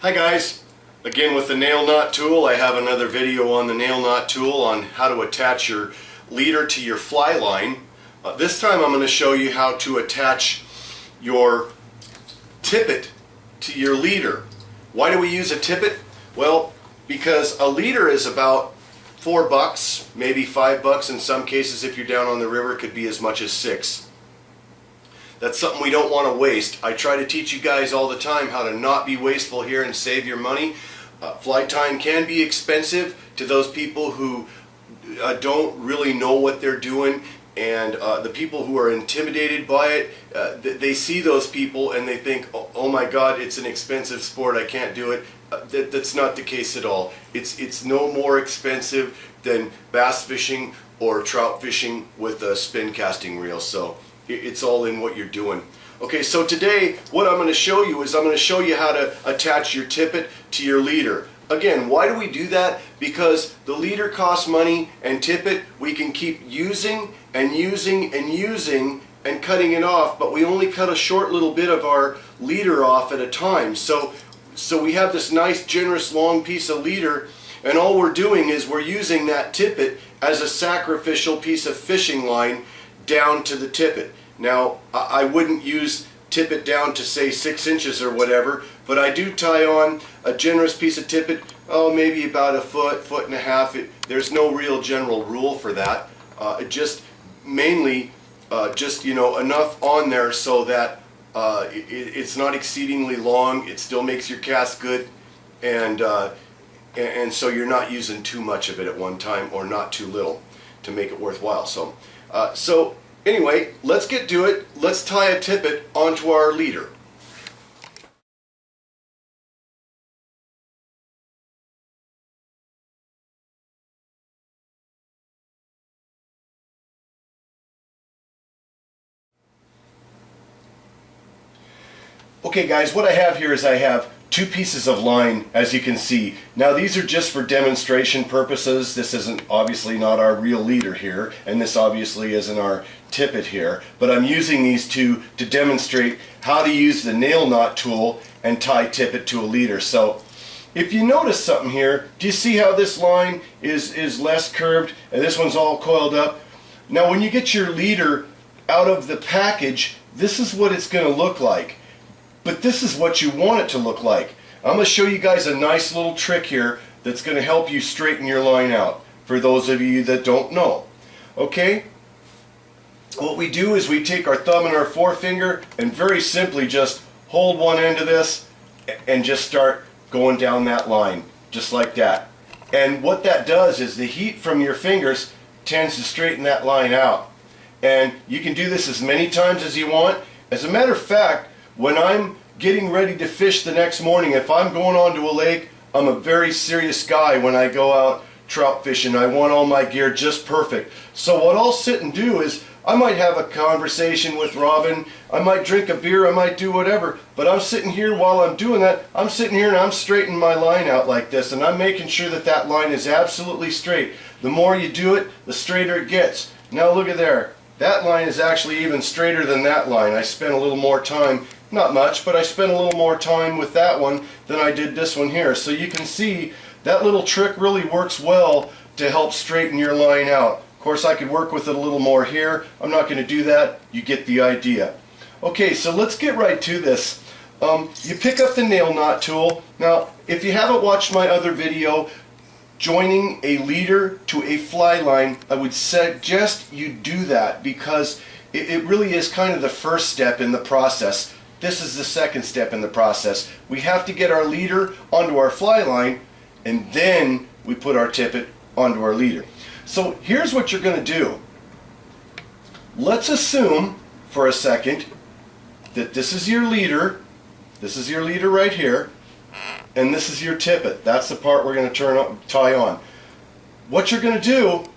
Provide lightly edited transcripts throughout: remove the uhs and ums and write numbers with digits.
Hi guys, again with the nail knot tool. I have another video on the nail knot tool on how to attach your leader to your fly line. This time I'm going to show you how to attach your tippet to your leader. Why do we use a tippet? Well, because a leader is about $4, maybe $5 in some cases. If you're down on the river, it could be as much as $6. That's something we don't want to waste. I try to teach you guys all the time how to not be wasteful here and save your money. Fly tying can be expensive to those people who don't really know what they're doing, and the people who are intimidated by it, they see those people and they think, oh my God, it's an expensive sport, I can't do it. That's not the case at all. It's no more expensive than bass fishing or trout fishing with a spin casting reel. So it's all in what you're doing. Okay, so today what I'm going to show you is I'm going to show you how to attach your tippet to your leader. Again, why do we do that? Because the leader costs money, and tippet we can keep using and using and using and cutting it off, but we only cut a short little bit of our leader off at a time. So we have this nice generous long piece of leader, and all we're doing is we're using that tippet as a sacrificial piece of fishing line down to the tippet. Now, I wouldn't use tippet down to say 6 inches or whatever, but I do tie on a generous piece of tippet, maybe about a foot and a half. There's no real general rule for that. Just mainly just, you know, enough on there so that it's not exceedingly long. It still makes your cast good, and so you're not using too much of it at one time, or not too little, to make it worthwhile. So anyway, let's get to it. Let's tie a tippet onto our leader. Okay guys, what I have here is I have 2 pieces of line, as you can see. Now these are just for demonstration purposes. This isn't obviously not our real leader here, and this obviously isn't our tippet here, but I'm using these two to demonstrate how to use the nail knot tool and tie tippet to a leader. So if you notice something here, do you see how this line is less curved and this one's all coiled up? Now when you get your leader out of the package, this is what it's going to look like. But this is what you want it to look like. I'm going to show you guys a nice little trick here that's going to help you straighten your line out, for those of you that don't know. Okay? What we do is we take our thumb and our forefinger and very simply just hold one end of this and just start going down that line, just like that. And what that does is the heat from your fingers tends to straighten that line out. And you can do this as many times as you want. As a matter of fact, when I'm getting ready to fish the next morning, if I'm going onto a lake, I'm a very serious guy when I go out trout fishing. I want all my gear just perfect. So what I'll sit and do is I might have a conversation with Robin, I might drink a beer, I might do whatever, but I'm sitting here while I'm doing that, I'm sitting here and I'm straightening my line out like this, and I'm making sure that that line is absolutely straight. The more you do it, the straighter it gets. Now look at there. That line is actually even straighter than that line. I spent a little more time. Not much, but I spent a little more time with that one than I did this one here. So you can see that little trick really works well to help straighten your line out. Of course, I could work with it a little more here. I'm not going to do that. You get the idea. Okay, so let's get right to this. You pick up the nail knot tool. Now, if you haven't watched my other video, joining a leader to a fly line, I would suggest you do that, because it really is kind of the first step in the process. This is the second step in the process. We have to get our leader onto our fly line, and then we put our tippet onto our leader. So here's what you're going to do. Let's assume for a second that this is your leader. This is your leader right here, and this is your tippet. That's the part we're going to tie on. What you're going to do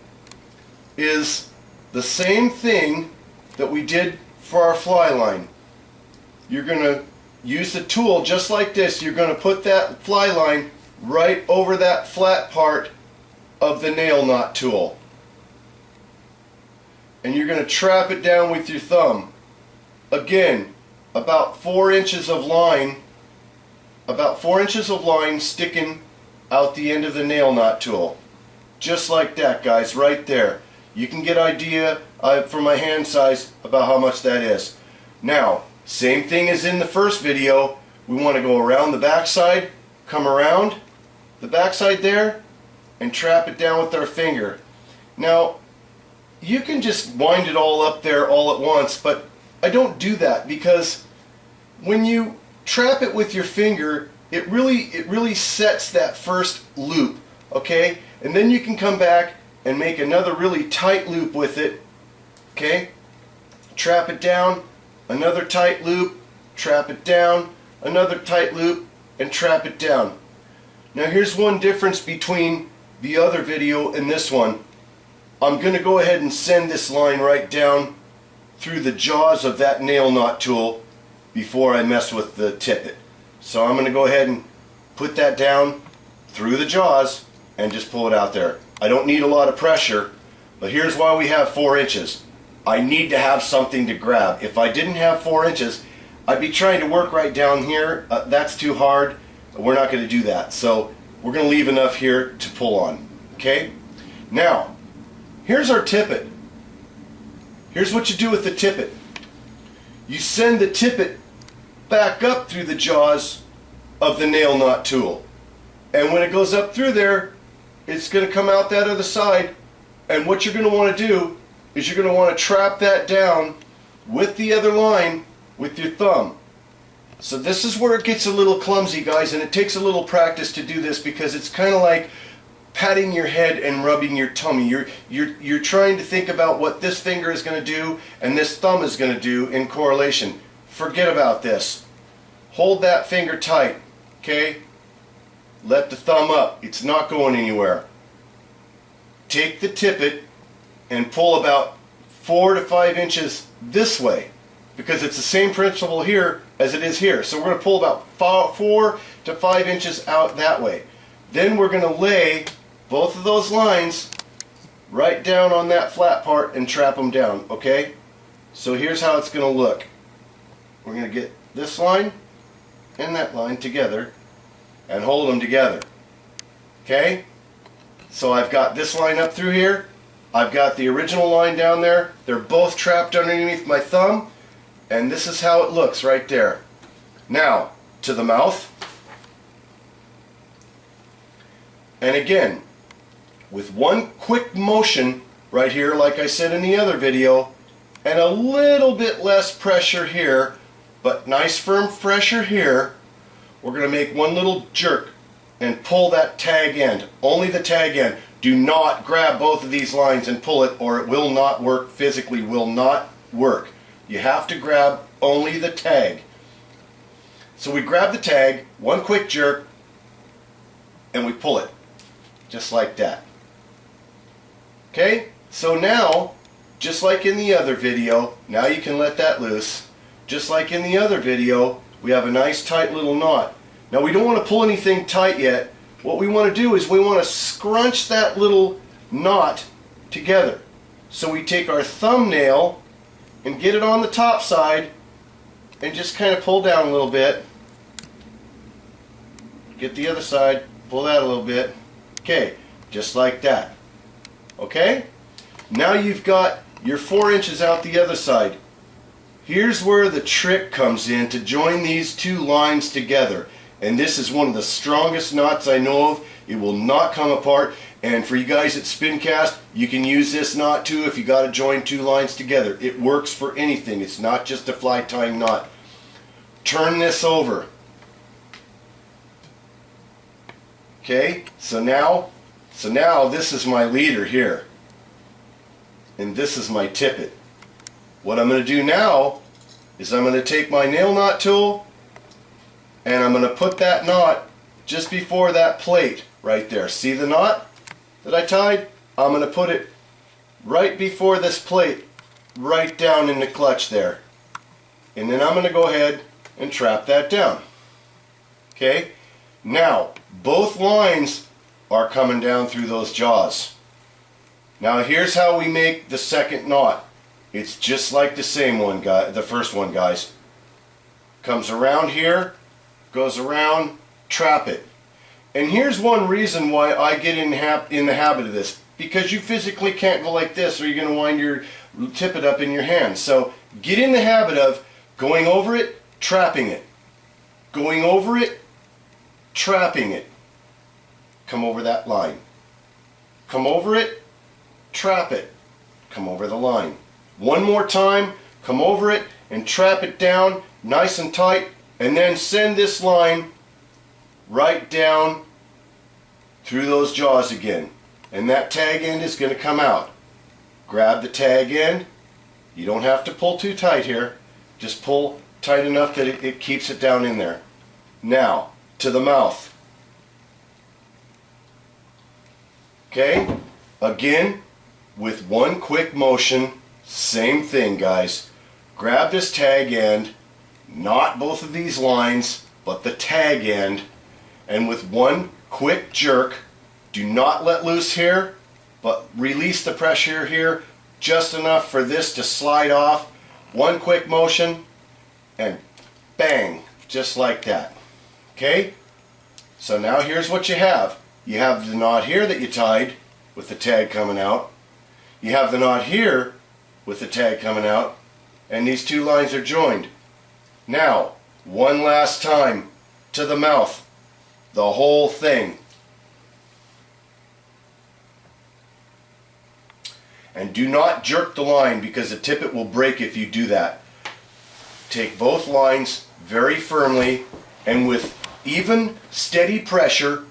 is the same thing that we did for our fly line. You're going to use the tool just like this. You're going to put that fly line right over that flat part of the nail knot tool. And you're going to trap it down with your thumb. Again, about 4 inches of line about 4 inches of line sticking out the end of the nail knot tool. Just like that, guys, right there. You can get an idea from my hand size about how much that is. Now, same thing as in the first video. We want to go around the backside, come around the backside there, and trap it down with our finger. Now, you can just wind it all up there all at once, but I don't do that because when you trap it with your finger, it really sets that first loop, okay? And then you can come back and make another really tight loop with it, okay? Trap it down, another tight loop, trap it down, another tight loop, and trap it down. Now here's one difference between the other video and this one. I'm going to go ahead and send this line right down through the jaws of that nail knot tool before I mess with the tippet. So I'm going to go ahead and put that down through the jaws and just pull it out there. I don't need a lot of pressure, but here's why we have 4 inches. I need to have something to grab. If I didn't have 4 inches, I'd be trying to work right down here. That's too hard. We're not going to do that. So we're going to leave enough here to pull on. Okay? Now, here's our tippet. Here's what you do with the tippet. You send the tippet back up through the jaws of the nail knot tool. And when it goes up through there, it's going to come out that other side. And what you're going to want to do is you're going to want to trap that down with the other line with your thumb. So this is where it gets a little clumsy, guys, and it takes a little practice to do this because it's kind of like patting your head and rubbing your tummy. You're trying to think about what this finger is going to do and this thumb is going to do in correlation. Forget about this. Hold that finger tight, okay? Let the thumb up. It's not going anywhere. Take the tippet and pull about 4 to 5 inches this way because it's the same principle here as it is here. So we're going to pull about 4 to 5 inches out that way. Then we're going to lay both of those lines right down on that flat part and trap them down, okay? So here's how it's going to look. We're going to get this line and that line together and hold them together, okay? So I've got this line up through here. I've got the original line down there. They're both trapped underneath my thumb, and this is how it looks right there. Now, to the mouth. And again, with one quick motion right here, like I said in the other video, and a little bit less pressure here, but nice firm pressure here, we're going to make one little jerk and pull that tag end. Only the tag end. Do not grab both of these lines and pull it, or it will not work. Physically will not work. You have to grab only the tag. So we grab the tag, one quick jerk, and we pull it. Just like that. Okay? So now, just like in the other video, now you can let that loose. Just like in the other video, we have a nice tight little knot. Now we don't want to pull anything tight yet. What we want to do is we want to scrunch that little knot together. So we take our thumbnail and get it on the top side and just kind of pull down a little bit. Get the other side, pull that a little bit. Okay, just like that. Okay? Now you've got your 4 inches out the other side. Here's where the trick comes in to join these two lines together. And this is one of the strongest knots I know of. It will not come apart. And for you guys at Spincast, you can use this knot too if you got to join two lines together. It works for anything. It's not just a fly tying knot. Turn this over. Okay, so now this is my leader here. And this is my tippet. What I'm going to do now is I'm going to take my nail knot tool and I'm going to put that knot just before that plate right there. See the knot that I tied? I'm going to put it right before this plate, right down in the clutch there. And then I'm going to go ahead and trap that down. Okay? Now, both lines are coming down through those jaws. Now here's how we make the second knot. It's just like the same one, the first one, guys. Comes around here, goes around, trap it. And here's one reason why I get in the habit of this. Because you physically can't go like this or you're going to wind your tippet up in your hand. So get in the habit of going over it, trapping it. Going over it, trapping it. Come over that line. Come over it, trap it. Come over the line. One more time, come over it and trap it down nice and tight, and then send this line right down through those jaws again. And that tag end is going to come out. Grab the tag end. You don't have to pull too tight here. Just pull tight enough that it keeps it down in there. Now, to the mouth. Okay? Again, with one quick motion, same thing, guys. Grab this tag end, not both of these lines, but the tag end, and with one quick jerk, do not let loose here, but release the pressure here just enough for this to slide off. One quick motion, and bang, just like that. Okay? So now here's what you have. You have the knot here that you tied with the tag coming out. You have the knot here with the tag coming out, and these two lines are joined. Now, one last time, to the mouth, the whole thing. And do not jerk the line, because the tippet will break if you do that. Take both lines very firmly, and with even, steady pressure,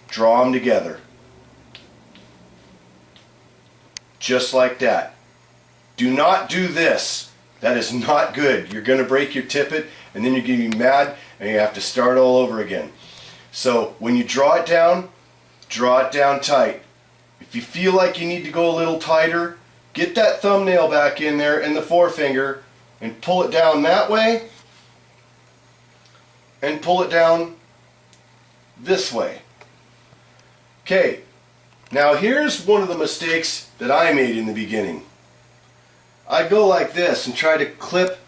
draw them together. Just like that. Do not do this. That is not good. You're going to break your tippet, and then you're going to be mad, and you have to start all over again. So when you draw it down tight. If you feel like you need to go a little tighter, get that thumbnail back in there and the forefinger and pull it down that way, and pull it down this way. Okay, now here's one of the mistakes that I made in the beginning. I go like this and try to clip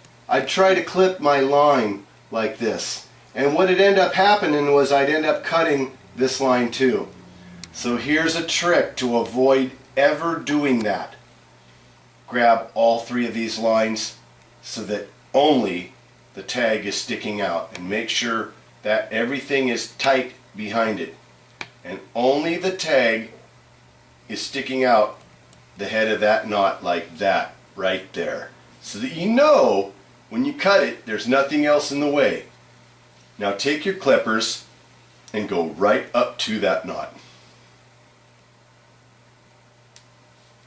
my line like this. And what would end up happening was I'd end up cutting this line too. So here's a trick to avoid ever doing that. Grab all three of these lines so that only the tag is sticking out, and make sure that everything is tight behind it. And only the tag is sticking out the head of that knot like that right there. So that you know when you cut it, there's nothing else in the way. Now take your clippers and go right up to that knot.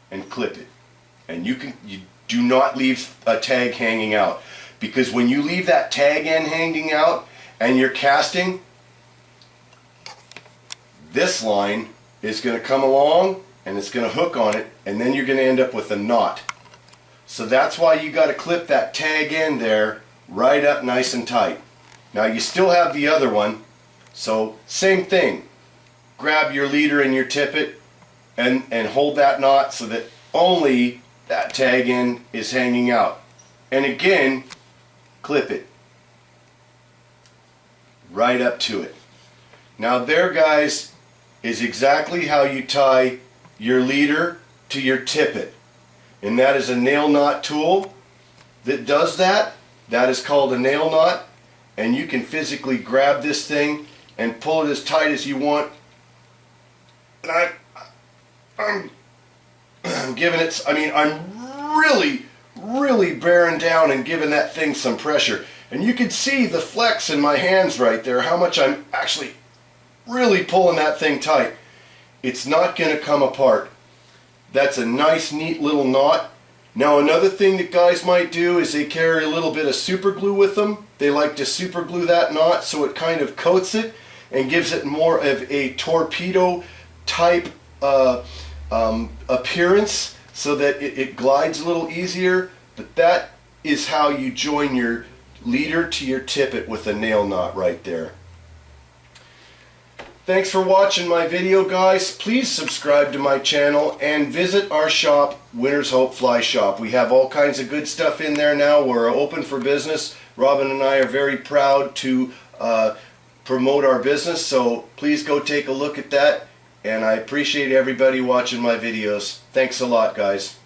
And clip it. And you do not leave a tag hanging out. Because when you leave that tag end hanging out and you're casting, this line is going to come along and it's going to hook on it, and then you're going to end up with a knot. So that's why you got to clip that tag end there right up nice and tight. Now you still have the other one, so same thing. Grab your leader and your tippet and hold that knot so that only that tag end is hanging out. And again, clip it right up to it. Now there, guys, is exactly how you tie your leader to your tippet. And that is a nail knot tool that does that. That is called a nail knot. And you can physically grab this thing and pull it as tight as you want. And I'm giving it, I'm really bearing down and giving that thing some pressure. And you can see the flex in my hands right there, how much I'm actually really pulling that thing tight. It's not going to come apart. That's a nice, neat little knot. Now another thing that guys might do is they carry a little bit of super glue with them. They like to super glue that knot so it kind of coats it and gives it more of a torpedo type appearance so that it glides a little easier. But that is how you join your leader to your tippet, with a nail knot right there. Thanks for watching my video, guys. Please subscribe to my channel and visit our shop, Winter's Hope Fly Shop. We have all kinds of good stuff in there now. We're open for business. Robin and I are very proud to promote our business, so please go take a look at that. And I appreciate everybody watching my videos. Thanks a lot, guys.